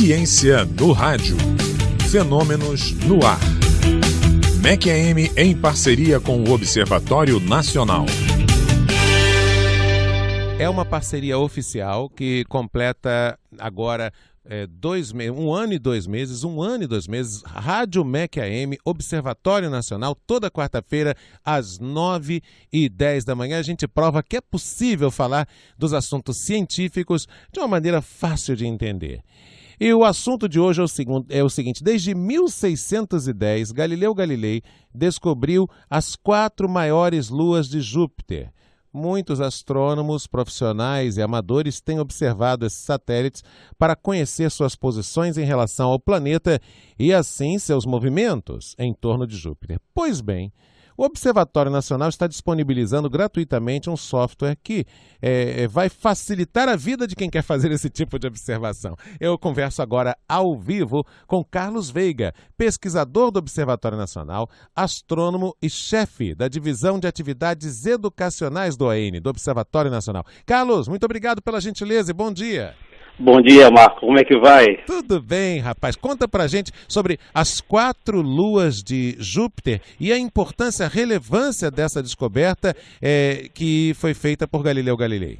Ciência no rádio. Fenômenos no ar. MEC-AM em parceria com o Observatório Nacional. É uma parceria oficial que completa agora 1 ano e 2 meses, Rádio MEC-AM, Observatório Nacional, toda quarta-feira, às 9h10 da manhã. A gente prova que é possível falar dos assuntos científicos de uma maneira fácil de entender. E o assunto de hoje é o seguinte: desde 1610, Galileu Galilei descobriu as 4 maiores luas de Júpiter. Muitos astrônomos profissionais e amadores têm observado esses satélites para conhecer suas posições em relação ao planeta e, assim, seus movimentos em torno de Júpiter. Pois bem, o Observatório Nacional está disponibilizando gratuitamente um software que vai facilitar a vida de quem quer fazer esse tipo de observação. Eu converso agora ao vivo com Carlos Veiga, pesquisador do Observatório Nacional, astrônomo e chefe da Divisão de Atividades Educacionais do OAN, do Observatório Nacional. Carlos, muito obrigado pela gentileza e bom dia. Bom dia, Marco. Como é que vai? Tudo bem, rapaz. Conta pra gente sobre as 4 luas de Júpiter e a importância, a relevância dessa descoberta que foi feita por Galileu Galilei.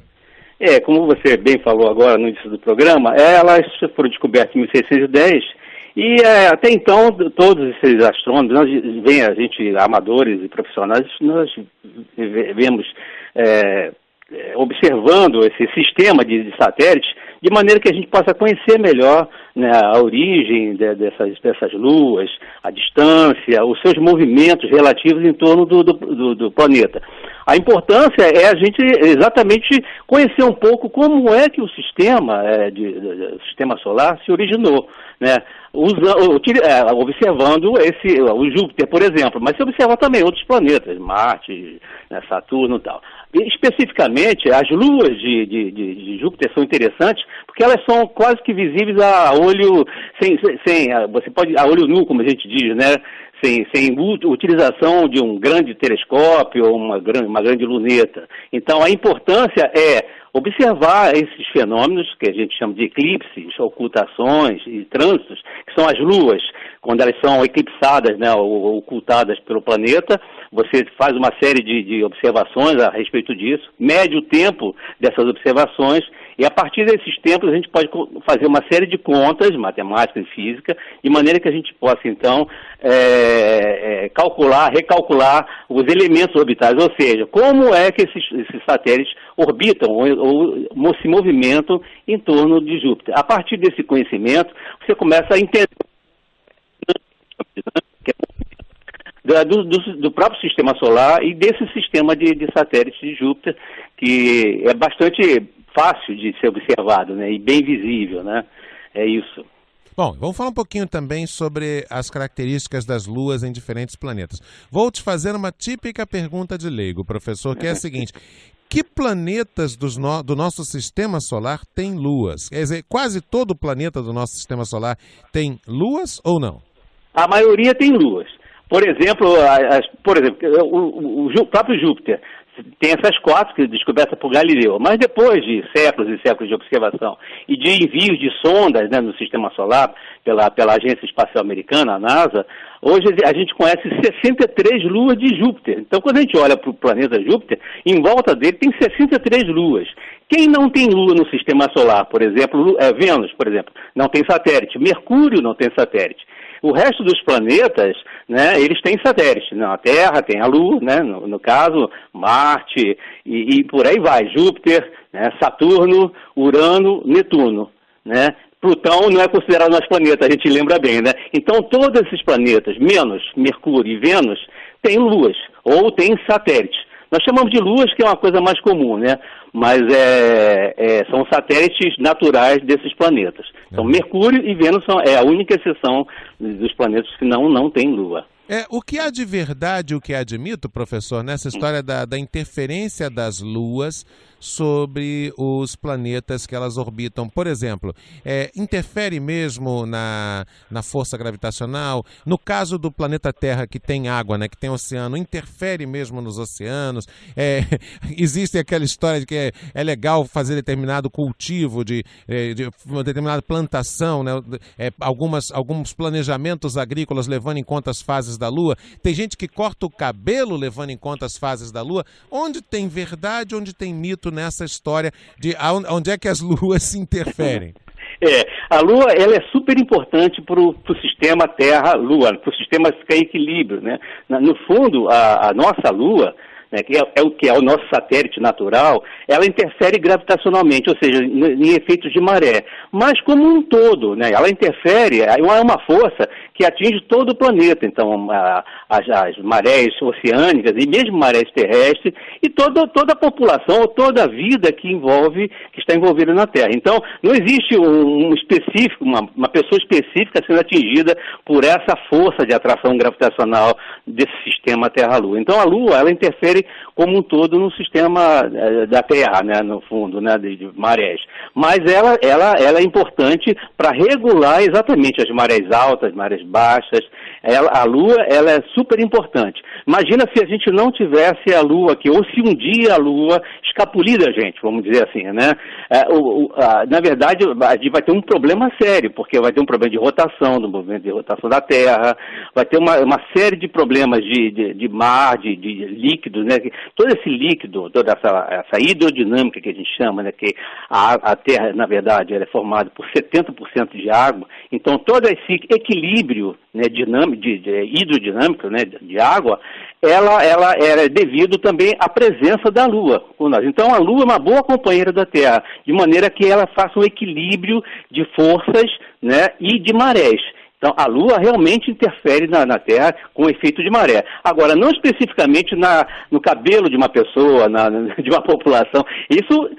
Como você bem falou agora no início do programa, elas foram descobertas em 1610 e até então todos esses astrônomos, a gente, amadores e profissionais, nós vemos observando esse sistema de satélites de maneira que a gente possa conhecer melhor, né, a origem dessas luas, a distância, os seus movimentos relativos em torno do planeta. A importância é a gente exatamente conhecer um pouco como é que o sistema solar se originou, né? Observando o Júpiter, por exemplo, mas se observar também outros planetas, Marte, né, Saturno e tal. E, especificamente, as luas de Júpiter são interessantes porque elas são quase que visíveis a olho, a olho nu, como a gente diz, né? Sem utilização de um grande telescópio ou uma grande luneta. Então, a importância é observar esses fenômenos, que a gente chama de eclipses, ocultações e trânsitos, que são as luas, quando elas são eclipsadas, né, ou ocultadas pelo planeta. Você faz uma série de observações a respeito disso, mede o tempo dessas observações, e a partir desses tempos a gente pode fazer uma série de contas, matemática e física, de maneira que a gente possa, então, recalcular os elementos orbitais, ou seja, como é que esses satélites orbitam ou se movimentam em torno de Júpiter. A partir desse conhecimento, você começa a entender do próprio sistema solar e desse sistema de satélites de Júpiter, que é bastante fácil de ser observado, né, e bem visível, né? É isso. Bom, vamos falar um pouquinho também sobre as características das luas em diferentes planetas. Vou te fazer uma típica pergunta de leigo, professor, que é a seguinte: que planetas do nosso sistema solar têm luas? Quer dizer, quase todo planeta do nosso sistema solar tem luas ou não? A maioria tem luas. Por exemplo, o próprio Júpiter tem essas 4 que descobertas por Galileu, mas depois de séculos e séculos de observação e de envios de sondas, né, no sistema solar pela Agência Espacial Americana, a NASA, hoje a gente conhece 63 luas de Júpiter. Então, quando a gente olha para o planeta Júpiter, em volta dele tem 63 luas. Quem não tem lua no sistema solar, por exemplo, Vênus, por exemplo, não tem satélite. Mercúrio não tem satélite. O resto dos planetas, né, eles têm satélites. A Terra tem a Lua, né, no caso, Marte, e por aí vai. Júpiter, né, Saturno, Urano, Netuno, né? Plutão não é considerado mais planeta, a gente lembra bem, né? Então, todos esses planetas, menos Mercúrio e Vênus, têm luas, ou têm satélites. Nós chamamos de luas, que é uma coisa mais comum, né? Mas são satélites naturais desses planetas. Então, Mercúrio e Vênus é a única exceção dos planetas que não têm lua. O que há de verdade, o que há de mito, professor, nessa história da interferência das luas sobre os planetas que elas orbitam? Por exemplo, interfere mesmo na força gravitacional? No caso do planeta Terra, que tem água, né, que tem oceano, interfere mesmo nos oceanos? Existe aquela história de que é legal fazer determinado cultivo, de uma determinada plantação, né, alguns planejamentos agrícolas levando em conta as fases da Lua. Tem gente que corta o cabelo levando em conta as fases da Lua. Onde tem verdade, onde tem mito nessa história de onde é que as luas se interferem? A Lua ela é super importante para o sistema Terra-Lua, para o sistema ficar em equilíbrio, né? No fundo, a nossa Lua, né, que é o nosso satélite natural, ela interfere gravitacionalmente, ou seja, em efeitos de maré. Mas como um todo, né, ela interfere, é uma força que atinge todo o planeta. Então, as marés oceânicas e mesmo marés terrestres e toda a população, ou toda a vida que está envolvida na Terra. Então, não existe uma pessoa específica sendo atingida por essa força de atração gravitacional desse sistema Terra-Lua. Então, a Lua, ela interfere como um todo no sistema da Terra, né, no fundo, né, de marés. Mas ela é importante para regular exatamente as marés altas, marés baixas. A Lua ela é super importante. Imagina se a gente não tivesse a Lua aqui, ou se um dia a Lua escapulir da gente, vamos dizer assim, né? Na verdade, a gente vai ter um problema sério, porque vai ter um problema de rotação, do movimento de rotação da Terra, vai ter uma série de problemas de mar, de líquidos, né? Todo esse líquido, toda essa hidrodinâmica que a gente chama, né? Que a Terra, na verdade, ela é formada por 70% de água, então todo esse equilíbrio, né, hidrodinâmico, né, de água, ela é devido também à presença da Lua com nós. Então a Lua é uma boa companheira da Terra, de maneira que ela faça um equilíbrio de forças, né, e de marés. Então, a Lua realmente interfere na Terra com efeito de maré. Agora, não especificamente no cabelo de uma pessoa, de uma população. Isso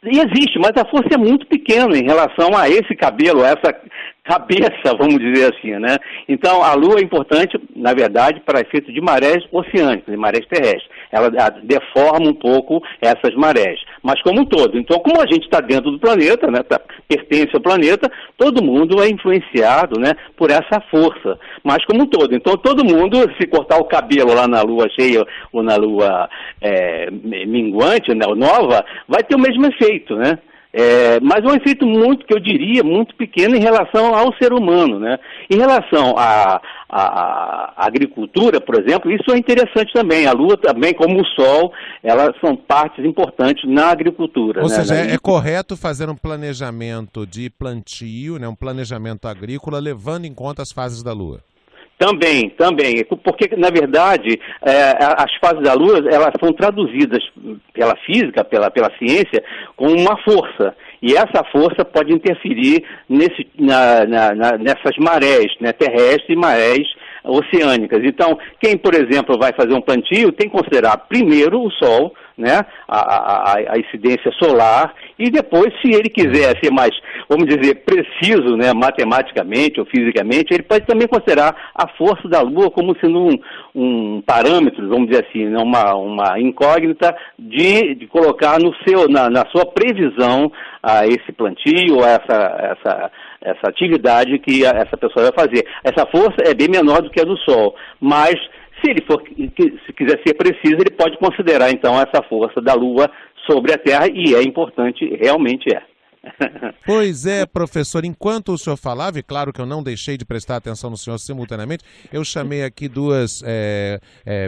existe, mas a força é muito pequena em relação a esse cabelo, a essa cabeça, vamos dizer assim, né? Então, a Lua é importante, na verdade, para efeito de marés oceânicas, de marés terrestres. Ela deforma um pouco essas marés, mas como um todo. Então, como a gente está dentro do planeta, né, pertence ao planeta, todo mundo é influenciado, né, por essa força, mas como um todo. Então, todo mundo, se cortar o cabelo lá na Lua cheia ou na Lua minguante, né, ou nova, vai ter o mesmo efeito, né? Mas é um efeito que eu diria, muito pequeno em relação ao ser humano, né? Em relação à agricultura, por exemplo, isso é interessante também. A Lua também, como o Sol, elas são partes importantes na agricultura. Ou né? seja, é correto fazer um planejamento de plantio, né? Um planejamento agrícola, levando em conta as fases da Lua. Também, porque, na verdade, as fases da Lua, elas são traduzidas pela física, pela ciência, como uma força. E essa força pode interferir nessas marés, né, terrestres e marés oceânicas. Então, quem, por exemplo, vai fazer um plantio, tem que considerar primeiro o Sol, né, a incidência solar, e depois, se ele quiser ser mais, vamos dizer, preciso, né, matematicamente ou fisicamente, ele pode também considerar a força da Lua como sendo um parâmetro, vamos dizer assim, uma incógnita de colocar na sua previsão a esse plantio, essa atividade que essa pessoa vai fazer. Essa força é bem menor do que a do Sol, mas se quiser ser preciso, ele pode considerar, então, essa força da Lua sobre a Terra, e é importante, realmente é. Pois é, professor, enquanto o senhor falava, e claro que eu não deixei de prestar atenção no senhor simultaneamente, eu chamei aqui duas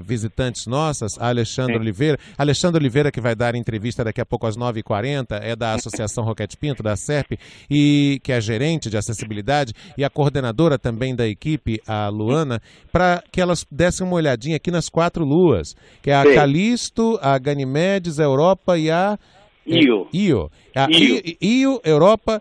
visitantes nossas, a Alexandra Oliveira. Alexandra Oliveira, que vai dar entrevista daqui a pouco às 9h40, é da Associação Roquete Pinto, da SERP, e que é gerente de acessibilidade e a coordenadora também da equipe, a Luana, para que elas dessem uma olhadinha aqui nas 4 luas, que é a Calisto, a Ganimedes, a Europa e a Io. Io, Europa,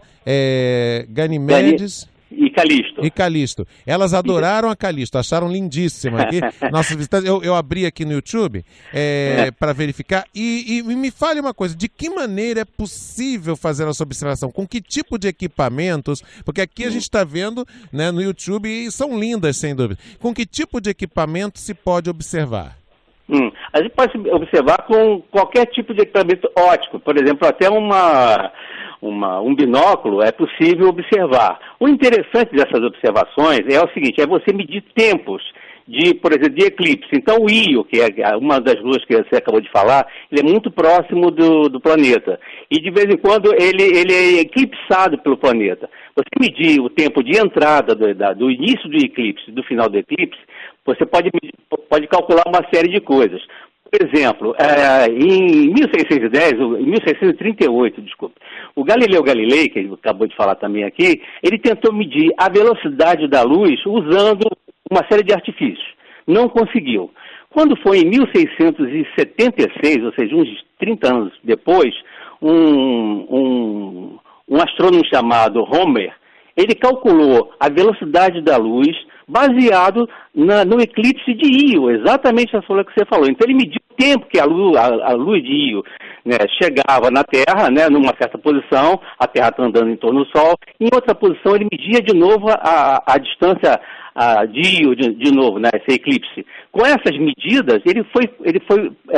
Ganimedes... E Calisto. E Calisto. Elas adoraram a Calisto, acharam lindíssima. Aqui, nossas visitantes, eu abri aqui no YouTube para verificar. E me fale uma coisa, de que maneira é possível fazer essa observação? Com que tipo de equipamentos? Porque aqui a gente está vendo, né, no YouTube e são lindas, sem dúvida. Com que tipo de equipamento se pode observar? A gente pode observar com qualquer tipo de equipamento óptico. Por exemplo, até um binóculo é possível observar. O interessante dessas observações é o seguinte, é você medir tempos por exemplo, de eclipse. Então o Io, que é uma das luas que você acabou de falar, ele é muito próximo do planeta. E de vez em quando ele é eclipsado pelo planeta. Você medir o tempo de entrada do início do eclipse, do final do eclipse, você pode calcular uma série de coisas. Por exemplo, em 1638, o Galileu Galilei, que ele acabou de falar também aqui, ele tentou medir a velocidade da luz usando uma série de artifícios. Não conseguiu. Quando foi em 1676, ou seja, uns 30 anos depois, um astrônomo chamado Homer, ele calculou a velocidade da luz baseado no eclipse de Io, exatamente a que você falou. Então ele mediu o tempo que a luz de Io, né, chegava na Terra, né, numa certa posição, a Terra está andando em torno do Sol, em outra posição ele media de novo a distância de Io, de novo, né, esse eclipse. Com essas medidas,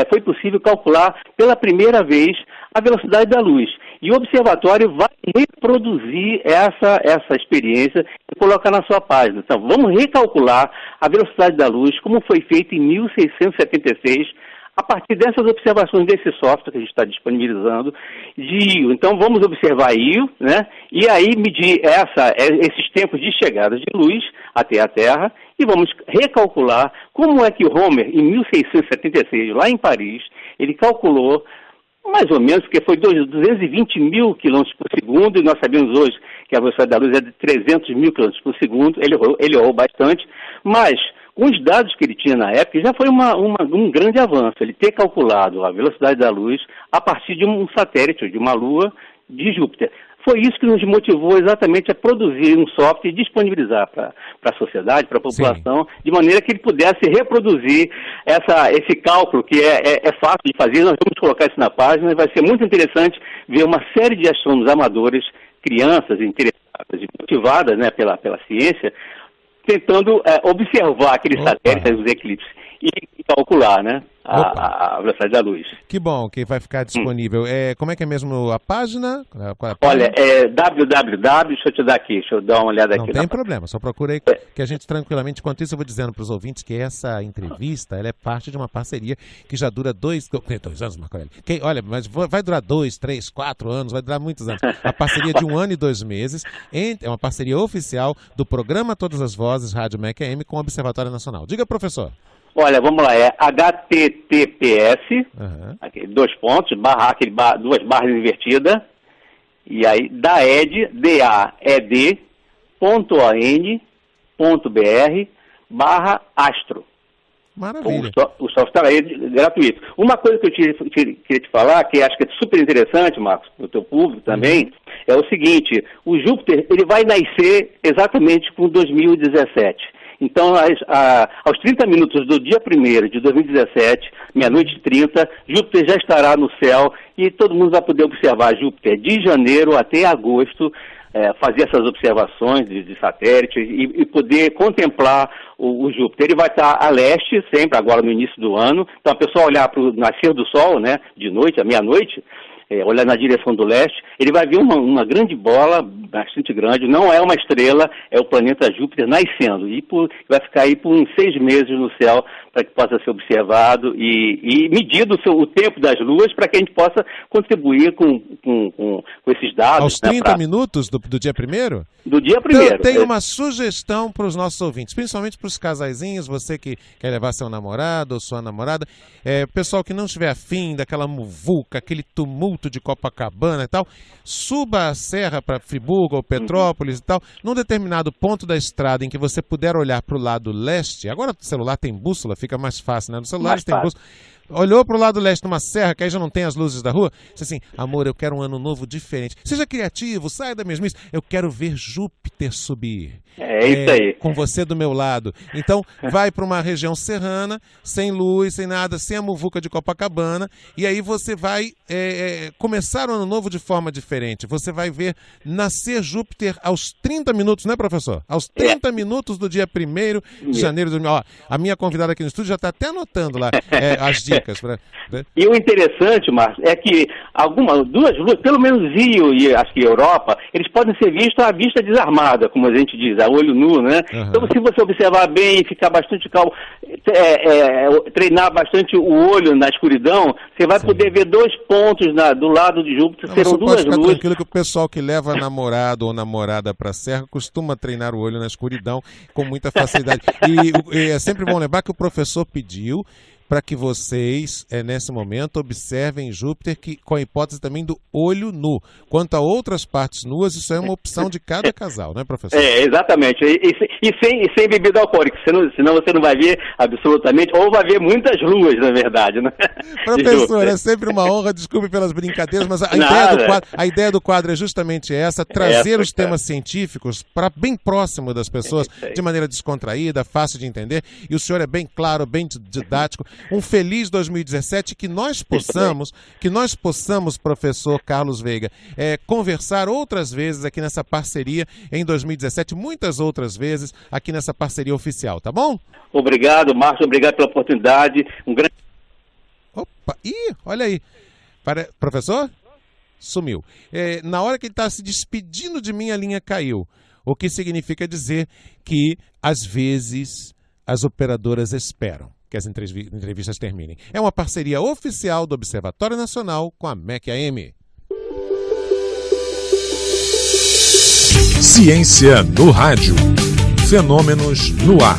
foi possível calcular pela primeira vez a velocidade da luz. E o observatório vai reproduzir essa experiência e colocar na sua página. Então, vamos recalcular a velocidade da luz, como foi feito em 1676, a partir dessas observações desse software que a gente está disponibilizando de Io. Então, vamos observar Io, né? E aí medir esses tempos de chegada de luz até a Terra e vamos recalcular como é que o Homer, em 1676, lá em Paris, ele calculou mais ou menos, porque foi 220 mil quilômetros por segundo, e nós sabemos hoje que a velocidade da luz é de 300 mil quilômetros por segundo, ele errou bastante, mas com os dados que ele tinha na época, já foi um grande avanço, ele ter calculado a velocidade da luz a partir de um satélite, de uma lua de Júpiter. Foi isso que nos motivou exatamente a produzir um software e disponibilizar para a sociedade, para a população, sim, de maneira que ele pudesse reproduzir esse cálculo que é fácil de fazer. Nós vamos colocar isso na página e vai ser muito interessante ver uma série de astrônomos amadores, crianças interessadas e motivadas, né, pela ciência, tentando observar aqueles satélites, os eclipses, e calcular, né, a velocidade da luz. Que bom que vai ficar disponível. Como é que é mesmo a página? Olha, www, deixa eu dar uma olhada aqui. Não tem problema, só procura aí que a gente tranquilamente, enquanto isso eu vou dizendo para os ouvintes que essa entrevista, ela é parte de uma parceria que já dura 2 anos, Marco Aurélio. Olha, mas vai durar 2, 3, 4 anos, vai durar muitos anos. A parceria de 1 ano e 2 meses, é uma parceria oficial do programa Todas as Vozes, Rádio MEC AM, com o Observatório Nacional. Diga, professor. Olha, vamos lá, é https, aqui, 2 pontos, duas barras invertidas, e aí daed.on.br/astro. Maravilha. O software é gratuito. Uma coisa que eu queria te falar, que acho que é super interessante, Marcos, para o teu público também, é o seguinte, o Júpiter ele vai nascer exatamente com 2017. Então, aos 30 minutos do dia 1º de 2017, meia-noite e 30, Júpiter já estará no céu e todo mundo vai poder observar Júpiter de janeiro até agosto, fazer essas observações de satélite e poder contemplar o Júpiter. Ele vai estar a leste, sempre agora no início do ano. Então, a pessoa olhar para o nascer do Sol, né, de noite, à meia-noite, olhar na direção do leste, ele vai ver uma grande bola, bastante grande, não é uma estrela, é o planeta Júpiter nascendo, e vai ficar aí por uns 6 meses no céu, para que possa ser observado e medido o tempo das luas, para que a gente possa contribuir com esses dados. Aos 30 minutos do dia 1º? Do dia 1º. Então, tem uma sugestão para os nossos ouvintes, principalmente para os casaizinhos, você que quer levar seu namorado ou sua namorada, pessoal que não estiver afim daquela muvuca, aquele tumulto de Copacabana e tal, suba a serra para Friburgo ou Petrópolis e tal, num determinado ponto da estrada em que você puder olhar para o lado leste. Agora o celular tem bússola, fica mais fácil, né? No celular tem bússola. olhou para o lado leste numa serra, que aí já não tem as luzes da rua, disse assim, amor, eu quero um ano novo diferente. Seja criativo, saia da mesmice. Eu quero ver Júpiter subir. É isso aí. Com você do meu lado. Então, vai para uma região serrana, sem luz, sem nada, sem a muvuca de Copacabana, e aí você vai começar o ano novo de forma diferente. Você vai ver nascer Júpiter aos 30 minutos, né, professor? Aos 30 minutos do dia 1º de janeiro de 2000. Ó, a minha convidada aqui no estúdio já está até anotando lá as dicas. E o interessante, Márcio, é que duas luas, pelo menos Rio e acho que Europa, eles podem ser vistos à vista desarmada, como a gente diz, a olho nu, né? Uhum. Então, se você observar bem, ficar bastante calmo, treinar bastante o olho na escuridão, você vai poder ver 2 pontos do lado de Júpiter, serão 2 luas. Você pode ficar tranquilo que o pessoal que leva namorado ou namorada para a serra costuma treinar o olho na escuridão com muita facilidade. E é sempre bom lembrar que o professor pediu para que vocês, nesse momento, observem Júpiter com a hipótese também do olho nu. Quanto a outras partes nuas, isso é uma opção de cada casal, né, professor? Exatamente. E sem bebida alcoólica, senão você não vai ver absolutamente, ou vai ver muitas luas, na verdade, né? Professor, é sempre uma honra, desculpe pelas brincadeiras, mas a ideia do quadro é justamente essa, trazer os temas científicos para bem próximo das pessoas, de maneira descontraída, fácil de entender, e o senhor é bem claro, bem didático. Um feliz 2017, que nós possamos, professor Carlos Veiga, conversar outras vezes aqui nessa parceria em 2017, muitas outras vezes aqui nessa parceria oficial, tá bom? Obrigado, Márcio, obrigado pela oportunidade. Opa, olha aí. Professor? Sumiu. Na hora que ele está se despedindo de mim, a linha caiu. O que significa dizer que, às vezes, as operadoras esperam que as entrevistas terminem. É uma parceria oficial do Observatório Nacional com a MEC AM. Ciência no rádio. Fenômenos no ar.